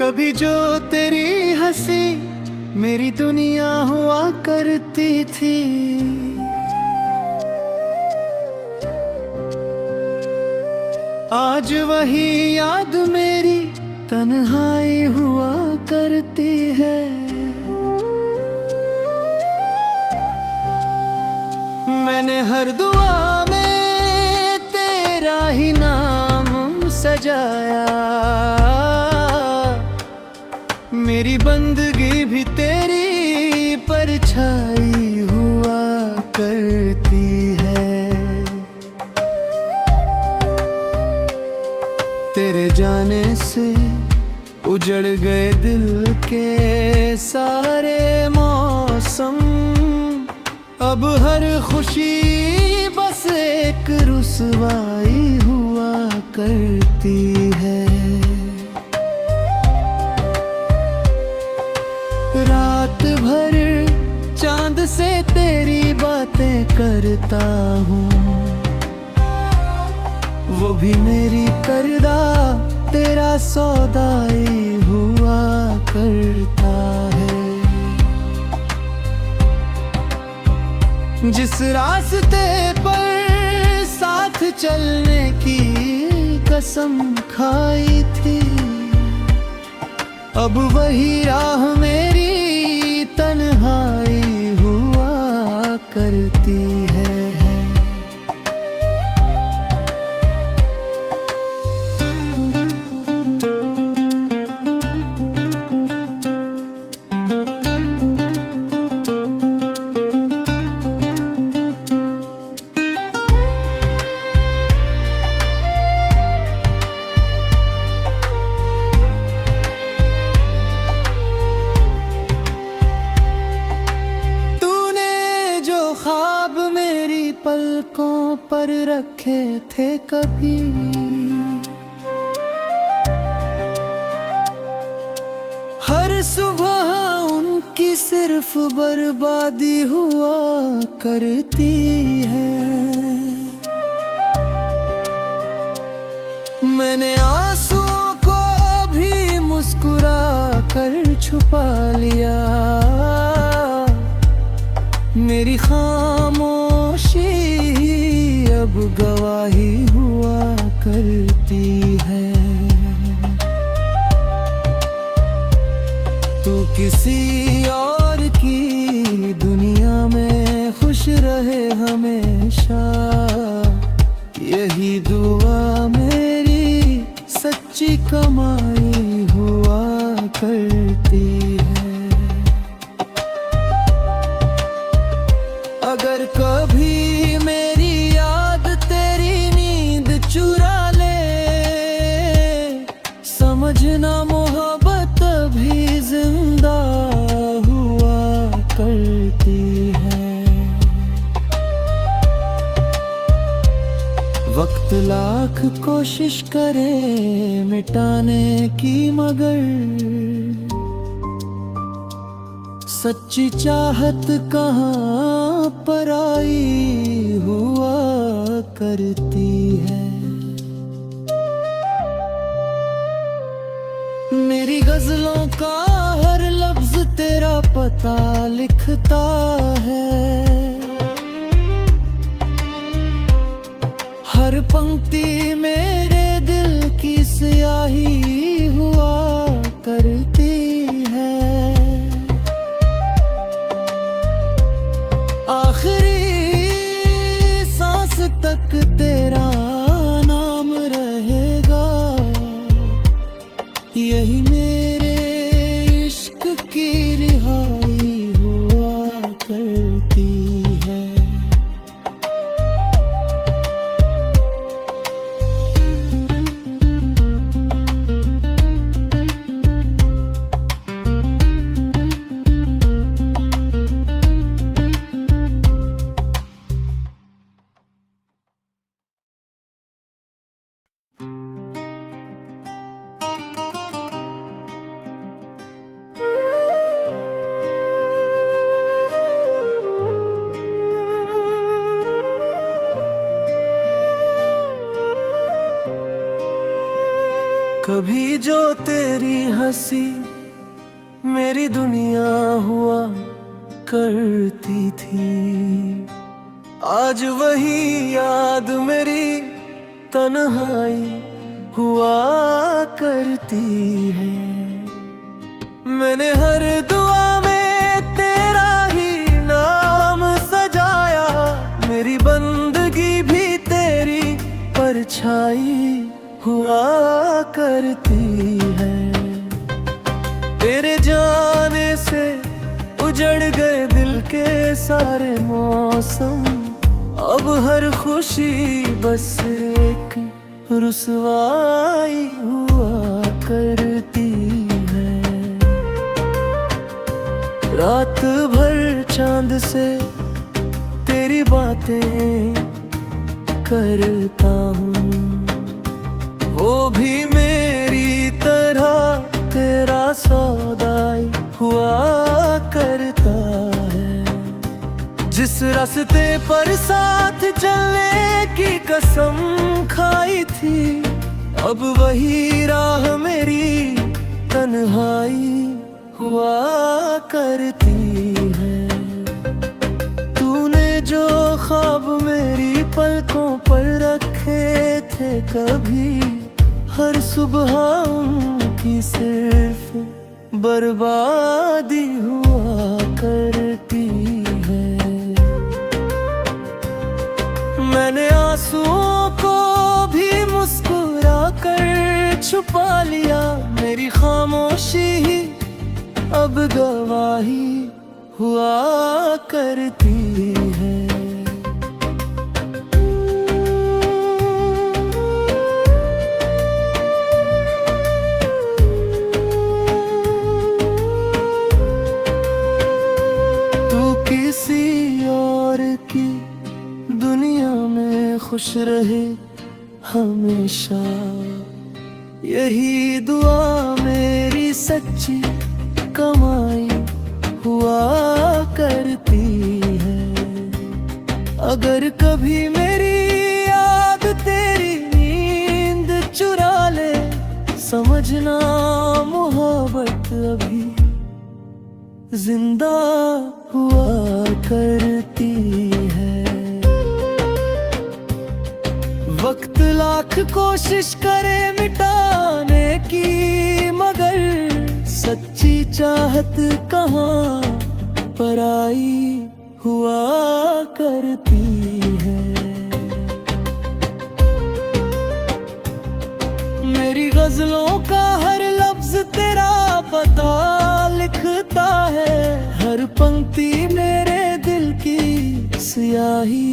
कभी जो तेरी हंसी मेरी दुनिया हुआ करती थी, आज वही याद मेरी तन्हाई हुआ करती है। मैंने हर दुआ में तेरा ही नाम सजाया, मेरी बंदगी भी तेरी परछाई हुआ करती है। तेरे जाने से उजड़ गए दिल के सारे मौसम, अब हर खुशी बस एक रुसवाई हुआ करती है। रात भर चांद से तेरी बातें करता हूँ, वो भी मेरी करदा तेरा सौदाई हुआ करता है। जिस रास्ते पर साथ चलने की कसम खाई थी, अब वही राह मेरी तन्हाई हुआ करती है। ख्वाब मेरी पलकों पर रखे थे कभी, हर सुबह उनकी सिर्फ बर्बादी हुआ करती है। मैंने आंसुओं को भी मुस्कुरा कर छुपा लिया, मेरी खामोशी अब गवाही हुआ करती है। तू किसी और की दुनिया में खुश रहे हमेशा, यही दुआ मेरी सच्ची कमाई हुआ करती है। अगर कभी मेरी याद तेरी नींद चुरा ले, समझना मोहब्बत भी जिंदा हुआ करती है। वक्त लाख कोशिश करे मिटाने की, मगर सच्ची चाहत कहाँ पर आई हुआ करती है। मेरी गजलों का हर लफ्ज तेरा पता लिखता है, हर पंक्ति मेरे दिल की स्याही हुआ करती है। आखिरी सांस तक तेरा नाम रहेगा, यही मेरे इश्क की रिहाई हुआ करती है। कभी जो तेरी हंसी मेरी दुनिया हुआ करती थी, आज वही याद मेरी तन्हाई हुआ करती है। मैंने हर दुआ में तेरा ही नाम सजाया, मेरी बंदगी भी तेरी परछाई हुआ करती है। तेरे जाने से उजड़ गए दिल के सारे मौसम, अब हर खुशी बस एक रुसवाई हुआ करती है। रात भर चांद से तेरी बातें करता हूँ, वो भी मेरी तरह तेरा सौदाई हुआ करता है। जिस रास्ते पर साथ चलने की कसम खाई थी, अब वही राह मेरी तन्हाई हुआ करती है। तूने जो ख्वाब मेरी पलकों पर रखे थे कभी, हर सुबह उनकी सिर्फ बर्बादी हुआ करती है। मैंने आंसुओं को भी मुस्कुरा कर छुपा लिया, मेरी खामोशी ही अब गवाही हुआ करती है। किसी और की दुनिया में खुश रहे हमेशा, यही दुआ मेरी सच्ची कमाई हुआ करती है। अगर कभी मेरी याद तेरी नींद चुरा ले, समझना मोहब्बत अभी जिंदा हुआ करती है। वक्त लाख कोशिश करे मिटाने की, मगर सच्ची चाहत कहाँ पराई हुआ करती है। मेरी गजलों का हर लफ्ज तेरा पता लिखता है, हर पंक्ति मेरे दिल की स्याही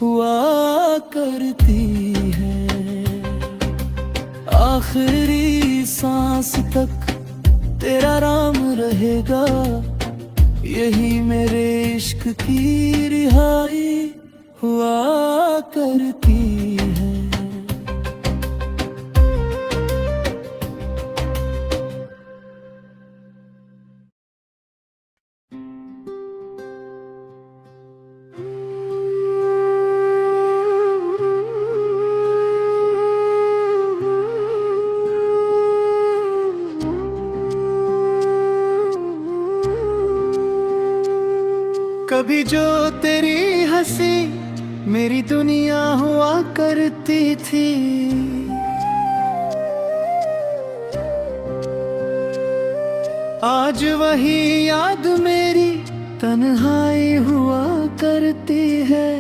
हुआ करती है। आखिरी सांस तक तेरा नाम रहेगा, यही मेरे इश्क की रिहाई हुआ करती है। कभी जो तेरी हंसी मेरी दुनिया हुआ करती थी, आज वही याद मेरी तन्हाई हुआ करती है।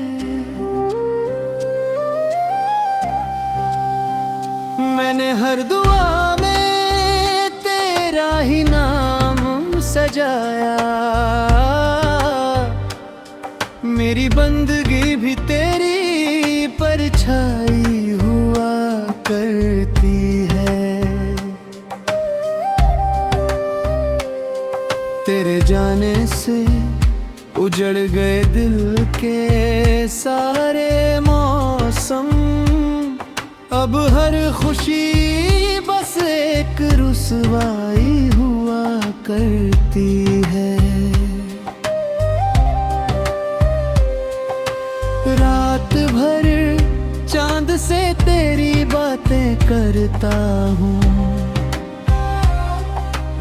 मैंने हर दुआ में तेरा ही नाम सजाया, मेरी बंदगी भी तेरी परछाई हुआ करती है। तेरे जाने से उजड़ गए दिल के सारे मौसम, अब हर खुशी बस एक रुसवाई हुआ करती है। रात भर चांद से तेरी बातें करता हूँ,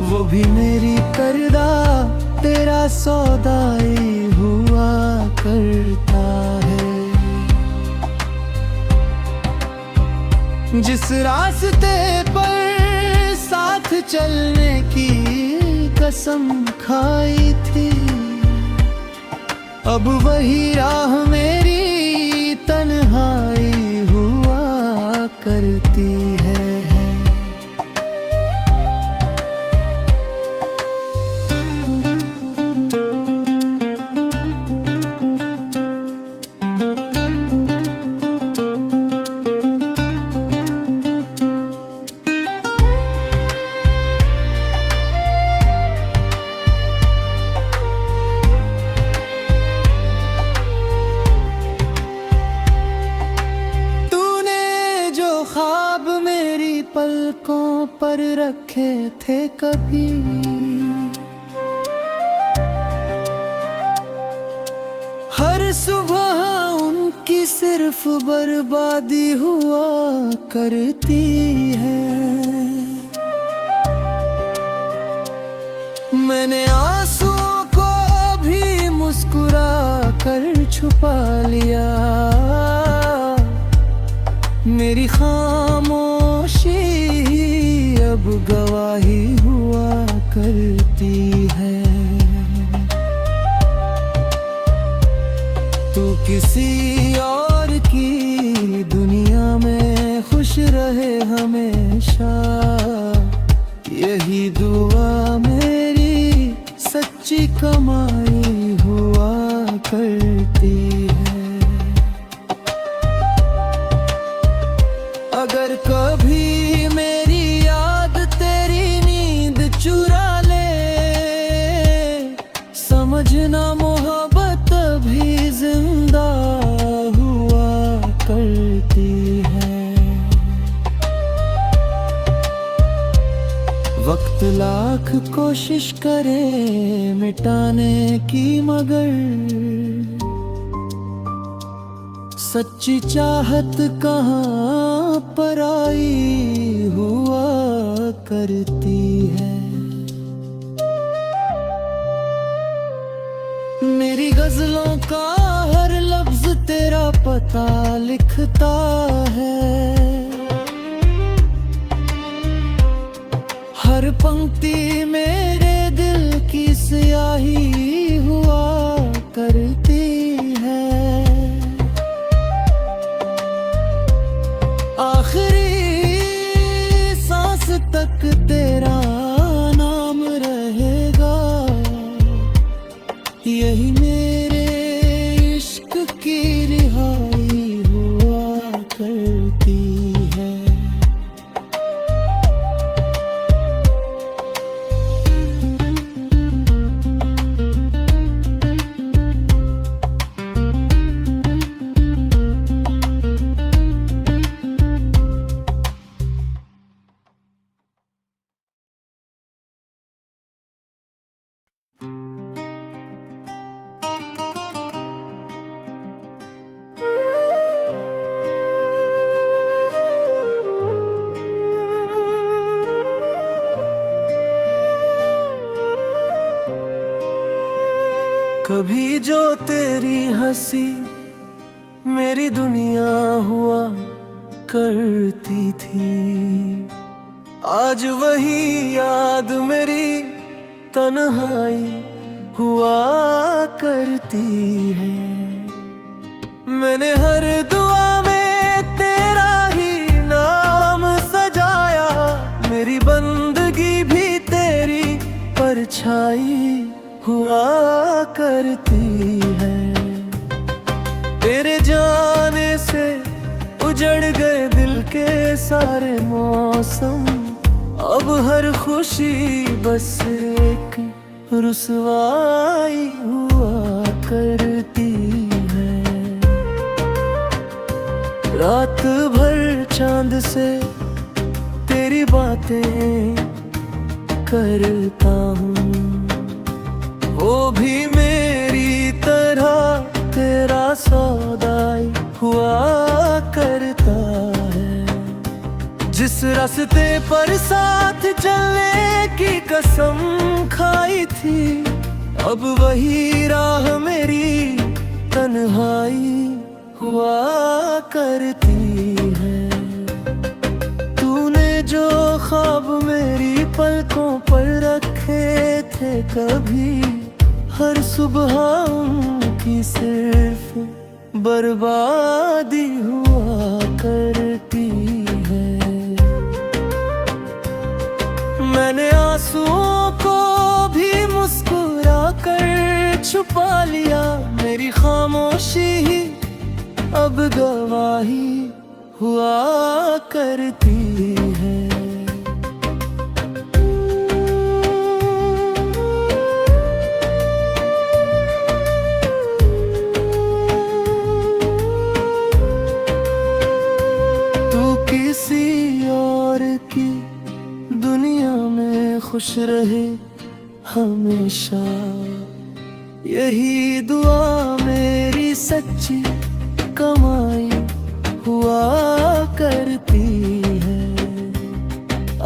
वो भी मेरी करदा तेरा सौदाई हुआ करता है। जिस रास्ते पर साथ चलने की कसम खाई थी, अब वही राह मेरी तन्हाई हुआ करती है। ख्वाब मेरी पलकों पर रखे थे कभी, हर सुबह उनकी सिर्फ बर्बादी हुआ करती है। मैंने आंसुओं को भी मुस्कुरा कर छुपा लिया, मेरी खामोशी अब गवाही हुआ करती है। तू किसी और की दुनिया में खुश रहे हमेशा, यही दुआ मेरी सच्ची कमाई हुआ करती है। अगर कभी मेरी याद तेरी नींद चुरा ले, समझना मोहब्बत भी जिंदा हुआ करती है। वक्त लाख कोशिश करे मिटाने की, मगर सच्ची चाहत कहाँ पर आई हुआ करती है। मेरी गजलों का हर लफ्ज तेरा पता लिखता है, हर पंक्ति मेरे दिल की स्याही हुआ करती है। आखिरी सांस तक तेरा नाम रहेगा, यही मेरे इश्क की रिहाई हुआ करती है। कभी जो तेरी हंसी मेरी दुनिया हुआ करती थी, आज वही याद मेरी तन्हाई हुआ करती है। मैंने हर दुआ में तेरा ही नाम सजाया, मेरी बंदगी भी तेरी परछाई हुआ करती है। तेरे जाने से उजड़ गए दिल के सारे मौसम, अब हर खुशी बस एक रुसवाई हुआ करती है। रात भर चांद से तेरी बातें करता हूँ, वो भी मेरी तरह तेरा सौदाई हुआ करता है। जिस रास्ते पर साथ चलने की कसम खाई थी, अब वही राह मेरी तन्हाई हुआ करती है। तूने जो ख्वाब मेरी पलकों पर रखे थे कभी, हर सुबह उनकी सिर्फ बर्बादी हुआ करती है। मैंने आंसुओं को भी मुस्कुरा कर छुपा लिया, मेरी खामोशी ही अब गवाही हुआ करती है। किसी और की दुनिया में खुश रहे हमेशा, यही दुआ मेरी सच्ची कमाई हुआ करती है।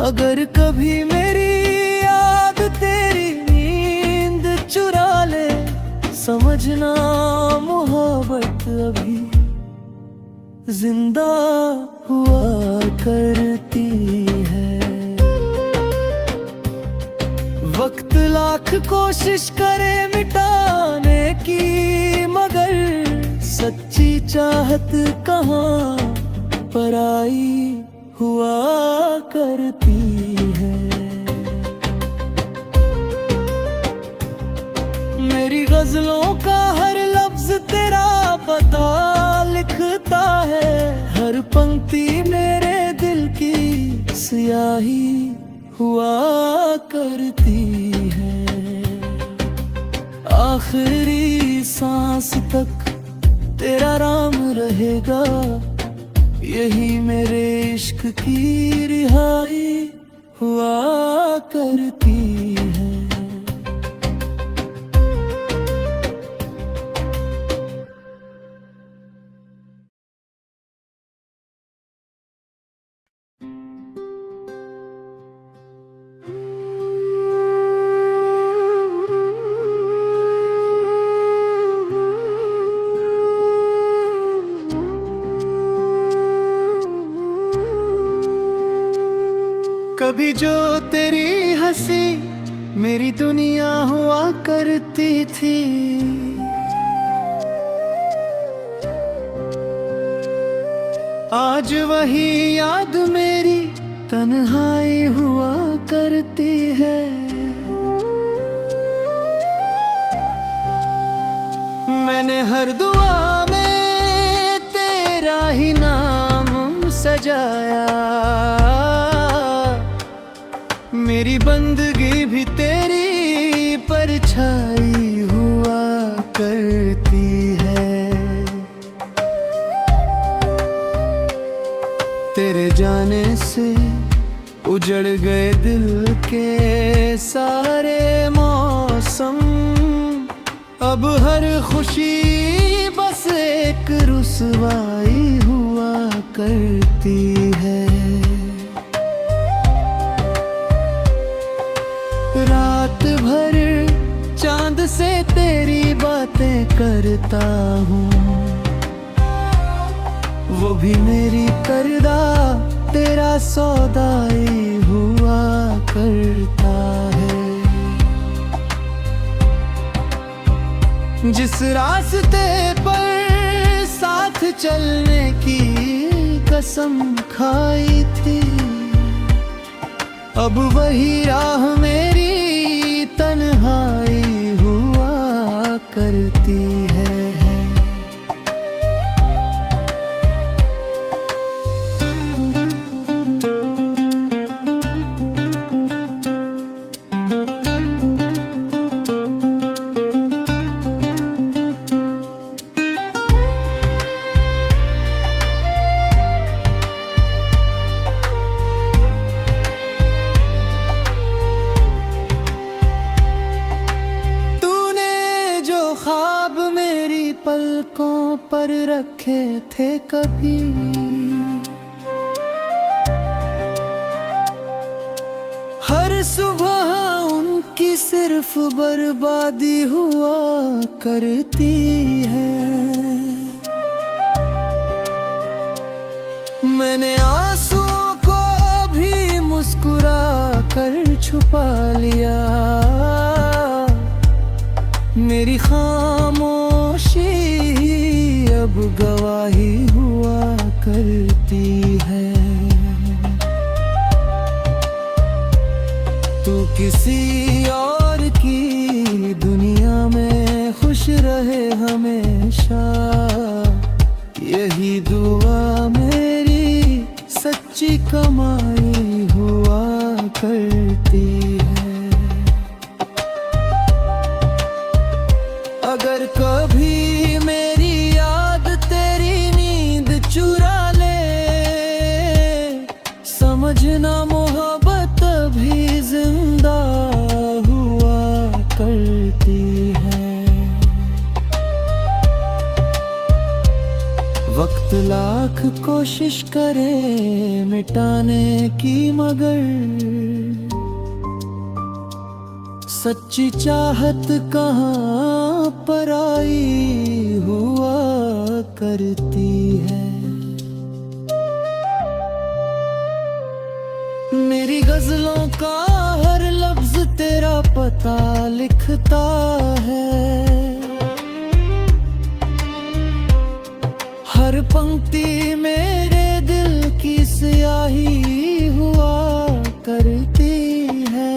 अगर कभी मेरी याद तेरी नींद चुरा ले, समझना मोहब्बत अभी जिंदा हुआ करती है। वक्त लाख कोशिश करे मिटाने की, मगर सच्ची चाहत कहाँ पराई हुआ करती है। मेरी गजलों का हर लफ्ज तेरा पता लिखता है, हर पंक्ति मेरे दिल की स्याही हुआ करती है। आखिरी सांस तक तेरा नाम रहेगा, यही मेरे इश्क की रिहाई हुआ करती है। कभी जो तेरी हंसी मेरी दुनिया हुआ करती थी, आज वही याद मेरी तन्हाई हुआ करती है। मैंने हर दुआ में तेरा ही नाम सजाया, मेरी बंदगी भी तेरी परछाई हुआ करती है। तेरे जाने से उजड़ गए दिल के सारे मौसम, अब हर खुशी बस एक रुसवाई हुआ करती है। रात भर चांद से तेरी बातें करता हूँ, वो भी मेरी करदा तेरा सौदाई हुआ करता है। जिस रास्ते पर साथ चलने की कसम खाई थी, अब वही राह मेरी तन्हाई हुआ करती है। पलकों पर रखे थे कभी, हर सुबह उनकी सिर्फ बर्बादी हुआ करती है। मैंने आंसुओं को भी मुस्कुरा कर छुपा लिया। मेरी खामोशी अब गवाही हुआ करती है। तू किसी और की दुनिया में खुश रहे हमेशा, यही दुआ मेरी सच्ची कमाई हुआ करती है। अगर कभी मेरी याद तेरी नींद चुरा ले, समझना मोहब्बत भी जिंदा हुआ करती है। वक्त लाख कोशिश करे मिटाने की, मगर सच्ची चाहत कहाँ पराई हुआ करती है। मेरी गजलों का हर लफ्ज तेरा पता लिखता है। हर पंक्ति मेरे दिल की स्याही हुआ करती है।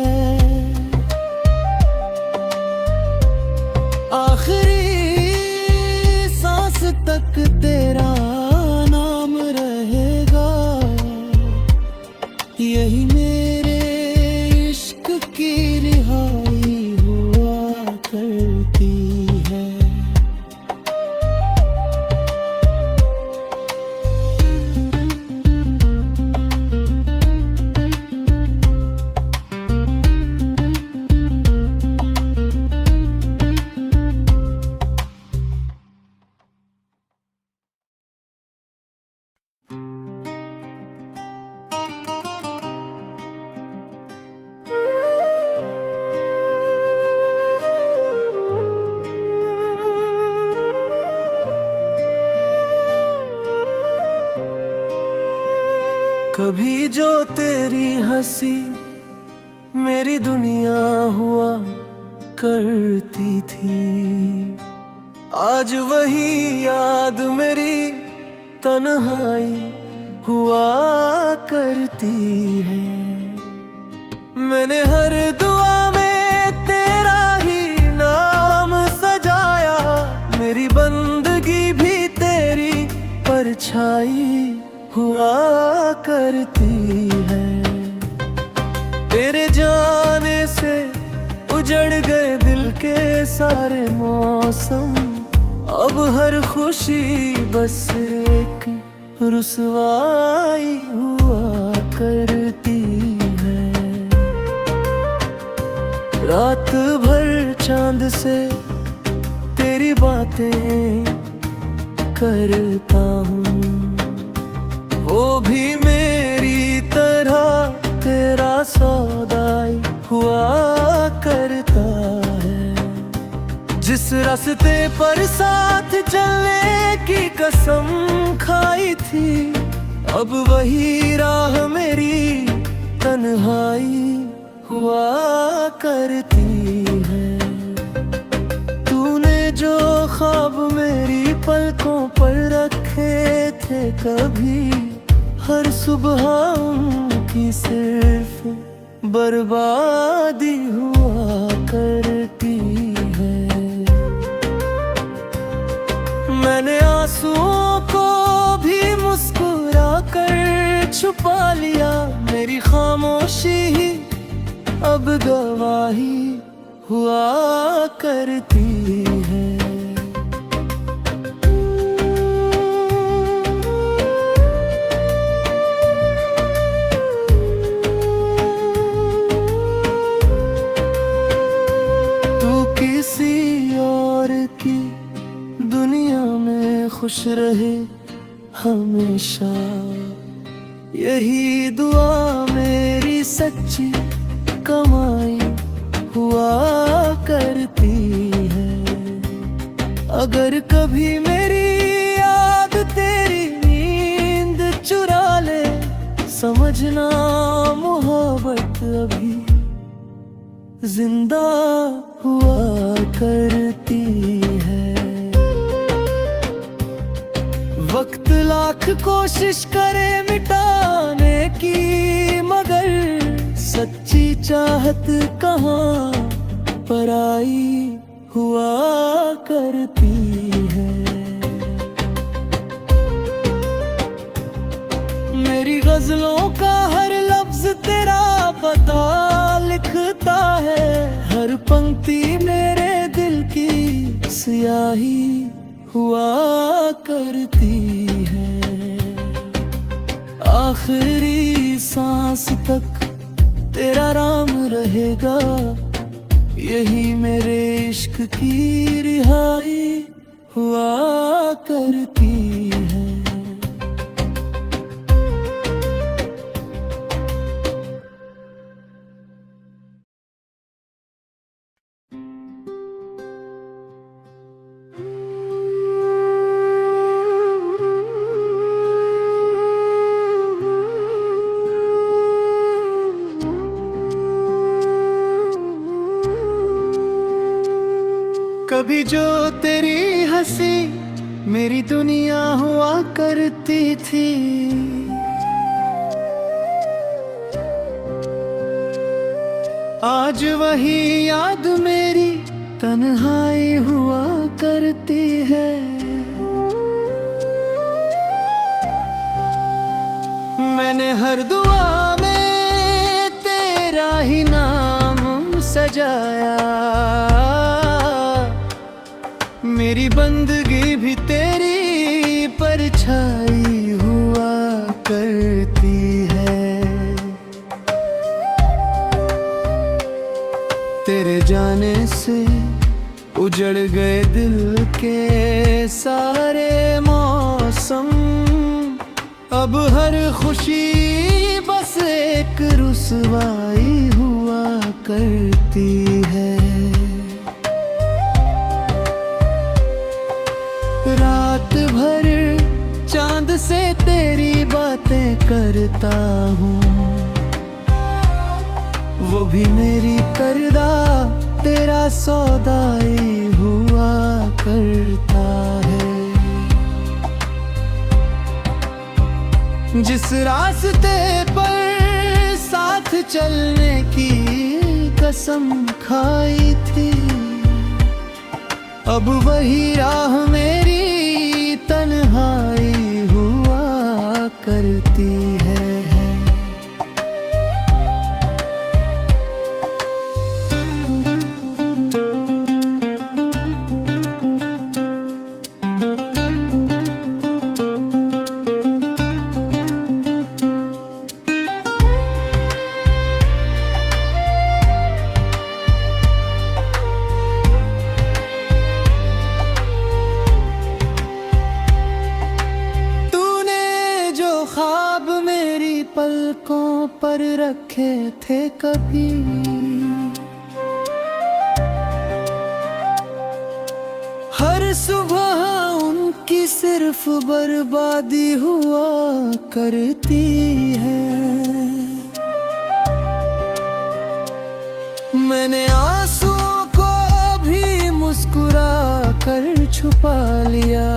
आखिरी सांस तक तेरा नाम रहेगा, यही मेरे इश्क की रिहाई हुआ करती है। कभी जो तेरी हंसी मेरी दुनिया हुआ करती थी, आज वही याद मेरी तन्हाई हुआ करती है। मैंने हर दुआ में तेरा ही नाम सजाया, मेरी बंदगी भी तेरी परछाई हुआ करती है। तेरे जाने से उजड़ गए दिल के सारे मौसम, अब हर खुशी बस एक रुसवाई हुआ करती है। रात भर चांद से तेरी बातें करता हूँ, वो भी मेरी तरह तेरा सौदाई हुआ करता है। जिस रास्ते पर साथ चलने की कसम खाई थी, अब वही राह मेरी तन्हाई हुआ करती है। तूने जो ख्वाब मेरी पलकों पर रखे थे कभी, हर सुबह उनकी सिर्फ बर्बादी हुआ करती है। मैंने आंसुओं को भी मुस्कुरा कर छुपा लिया, मेरी खामोशी ही अब गवाही हुआ करती है। किसी और की दुनिया में खुश रहे हमेशा, यही दुआ मेरी सच्ची कमाई हुआ करती है। अगर कभी मेरी याद तेरी नींद चुरा ले, समझना मोहब्बत अभी जिंदा हुआ करती है। वक्त लाख कोशिश करे मिटाने की, मगर सच्ची चाहत कहाँ पराई हुआ करती है। मेरी गजलों का हर लफ्ज तेरा पता लिखता है, हर पंक्ति मेरे दिल की स्याही हुआ करती है। आखिरी सांस तक तेरा राम रहेगा, यही मेरे इश्क की रिहाई हुआ करती है। कभी जो तेरी हंसी मेरी दुनिया हुआ करती थी, आज वही याद मेरी तन्हाई हुआ करती है। मैंने हर दुआ में तेरा ही नाम सजाया, मेरी बंदगी भी तेरी परछाई हुआ करती है। तेरे जाने से उजड़ गए दिल के सारे मौसम, अब हर खुशी बस एक रुसवाई हुआ करती है। रात भर चांद से तेरी बातें करता हूँ, वो भी मेरी करदा तेरा सौदाई हुआ करता है। जिस रास्ते पर साथ चलने की कसम खाई थी, अब वही राह मेरी तन्हाई हुआ करती है। पलकों पर रखे थे कभी, हर सुबह उनकी सिर्फ बर्बादी हुआ करती है। मैंने आंसुओं को भी मुस्कुरा कर छुपा लिया,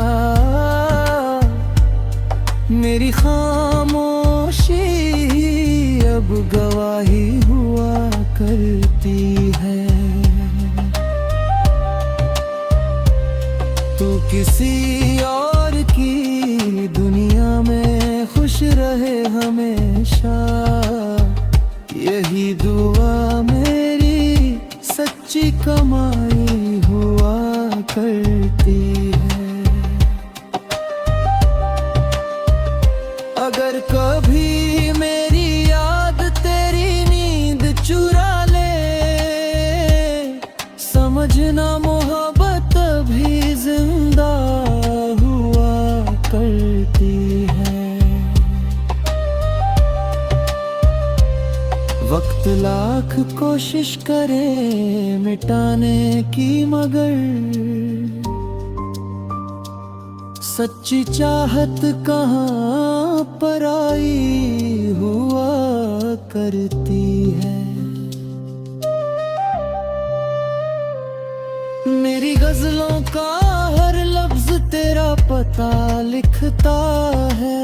मेरी खामोशी अब गवाही हुआ करती है। तू किसी और की दुनिया में खुश रहे हमेशा, यही दुआ मेरी सच्ची कमाई हुआ करती है। अगर कभी मेरी याद तेरी नींद चुरा ले, समझना मोहब्बत भी जिंदा हुआ करती है। वक्त लाख कोशिश करे मिटाने की, मगर सच्ची चाहत कहाँ पराई हुआ करती है। मेरी गजलों का हर लफ्ज तेरा पता लिखता है,